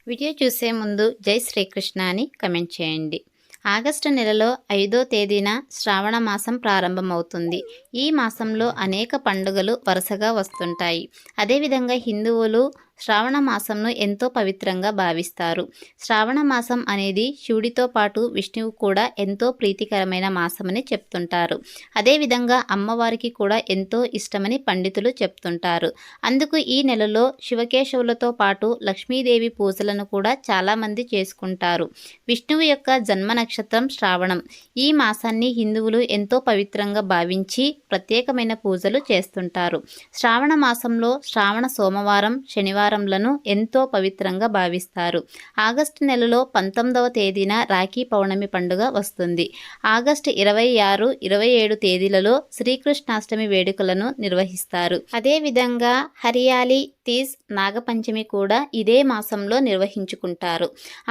Video చూసే ముందు జై శ్రీకృష్ణ అని కమెంట్ చేయండి. ఆగస్టు నెలలో 5వ తేదీన శ్రావణ మాసం ప్రారంభమవుతుంది. ఈ మాసంలో అనేక పండుగలు వరుసగా వస్తుంటాయి. అదేవిధంగా హిందువులు శ్రావణ మాసంను ఎంతో పవిత్రంగా భావిస్తారు. శ్రావణ మాసం అనేది శివుడితో పాటు విష్ణువు కూడా ఎంతో ప్రీతికరమైన మాసమని చెప్తుంటారు. అదేవిధంగా అమ్మవారికి కూడా ఎంతో ఇష్టమని పండితులు చెప్తుంటారు. అందుకు ఈ నెలలో శివకేశవులతో పాటు లక్ష్మీదేవి పూజలను కూడా చాలామంది చేసుకుంటారు. విష్ణువు యొక్క జన్మ నక్షత్రం శ్రావణం. ఈ మాసాన్ని హిందువులు ఎంతో పవిత్రంగా భావించి ప్రత్యేకమైన పూజలు చేస్తుంటారు. శ్రావణ మాసంలో శ్రావణ సోమవారం, శనివారంలను ఎంతో పవిత్రంగా భావిస్తారు. ఆగస్టు నెలలో 19వ తేదీన రాఖీ పౌర్ణమి పండుగ వస్తుంది. ఆగస్టు 26, 27 తేదీలలో శ్రీకృష్ణాష్టమి వేడుకలను నిర్వహిస్తారు. అదేవిధంగా హరియాలి తీజ్ నాగపంచమి కూడా ఇదే మాసంలో నిర్వహించుకుంటారు.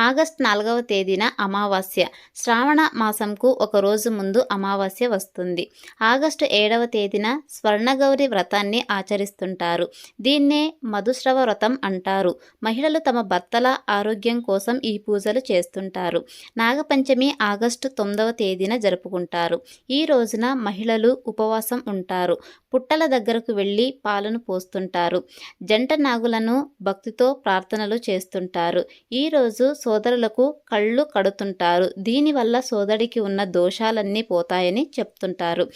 ఆగస్టు 4వ తేదీన అమావాస్య. శ్రావణ మాసంకు ఒక రోజు ముందు అమావాస్య వస్తుంది. ఆగస్టు 7వ తేదీన స్వర్ణగౌరి వ్రతాన్ని ఆచరిస్తుంటారు. దీన్నే మధుశ్రవ వ్రతం అంటారు. మహిళలు తమ భర్తల ఆరోగ్యం కోసం ఈ పూజలు చేస్తుంటారు. నాగపంచమి ఆగస్టు 9వ తేదీన జరుపుకుంటారు. ఈ రోజున మహిళలు ఉపవాసం ఉంటారు. పుట్టల దగ్గరకు వెళ్ళి పాలను పోస్తుంటారు. జంట నాగులను భక్తితో ప్రార్థనలు చేస్తుంటారు. ఈరోజు సోదరులకు కళ్ళు కడుతుంటారు. దీనివల్ల సోదరికి ఉన్న దోషాలన్నీ పోతాయని చెప్తుంటారు.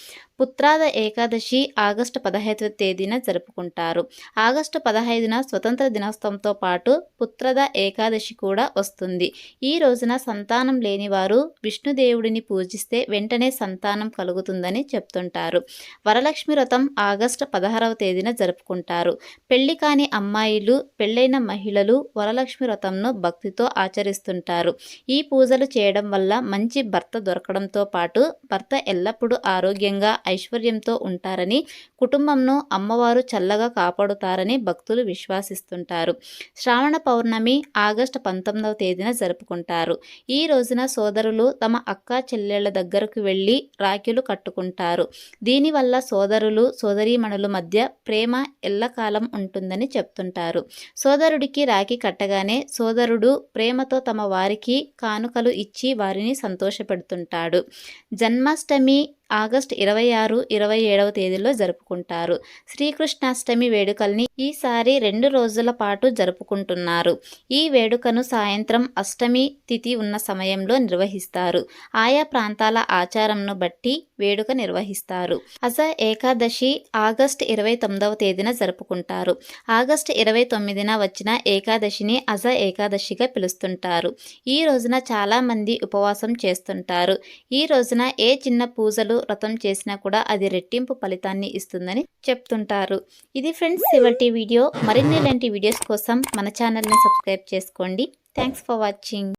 పుత్రాద ఏకాదశి ఆగస్టు 15వ తేదీన జరుపుకుంటారు. ఆగస్టు 15న స్వతంత్ర దినోత్సవంతో పాటు పుత్రద ఏకాదశి కూడా వస్తుంది. ఈ రోజున సంతానం లేనివారు విష్ణుదేవుడిని పూజిస్తే వెంటనే సంతానం కలుగుతుందని చెప్తుంటారు. వరలక్ష్మి వ్రతం ఆగస్టు 16వ తేదీన జరుపుకుంటారు. పెళ్లి కాని అమ్మాయిలు, పెళ్లైన మహిళలు వరలక్ష్మి వ్రతంను భక్తితో ఆచరిస్తుంటారు. ఈ పూజలు చేయడం వల్ల మంచి భర్త దొరకడంతో పాటు భర్త ఎల్లప్పుడూ ఆరోగ్యంగా, ఐశ్వర్యంతో ఉంటారని, కుటుంబంను అమ్మవారు చల్లగా కాపాడుతారని భక్తులు విశ్వసిస్తుంటారు. శ్రావణ పౌర్ణమి ఆగస్టు 19వ తేదీన జరుపుకుంటారు. ఈ రోజున సోదరులు తమ అక్క చెల్లెళ్ల దగ్గరకు వెళ్ళి రాఖీలు కట్టుకుంటారు. దీనివల్ల సోదరులు, సోదరీమణుల మధ్య ప్రేమ ఎల్లకాలం ఉంటుందని చెప్తుంటారు. సోదరుడికి రాఖీ కట్టగానే సోదరుడు ప్రేమతో తమ వారికి కానుకలు ఇచ్చి వారిని సంతోషపెడుతుంటాడు. జన్మాష్టమి ఆగస్టు 26, 27వ తేదీలో జరుపుకుంటారు. శ్రీకృష్ణాష్టమి వేడుకల్ని ఈసారి 2 రోజుల పాటు జరుపుకుంటున్నారు. ఈ వేడుకను సాయంత్రం అష్టమి తిథి ఉన్న సమయంలో నిర్వహిస్తారు. ఆయా ప్రాంతాల ఆచారంను బట్టి వేడుక నిర్వహిస్తారు. అజ ఏకాదశి ఆగస్టు 29వ తేదీన జరుపుకుంటారు. ఆగస్టు 29న వచ్చిన ఏకాదశిని అజ ఏకాదశిగా పిలుస్తుంటారు. ఈ రోజున చాలా మంది ఉపవాసం చేస్తుంటారు. ఈ రోజున ఏ చిన్న పూజలు, వ్రతం చేసినా కూడా అది రెట్టింపు ఫలితాన్ని ఇస్తుందని చెప్తుంటారు. ఇది ఫ్రెండ్స్ ఇవాల్టి వీడియో. మరిన్ని ఇలాంటి వీడియోస్ కోసం మన ఛానల్ని సబ్స్క్రైబ్ చేసుకోండి. Thanks for watching.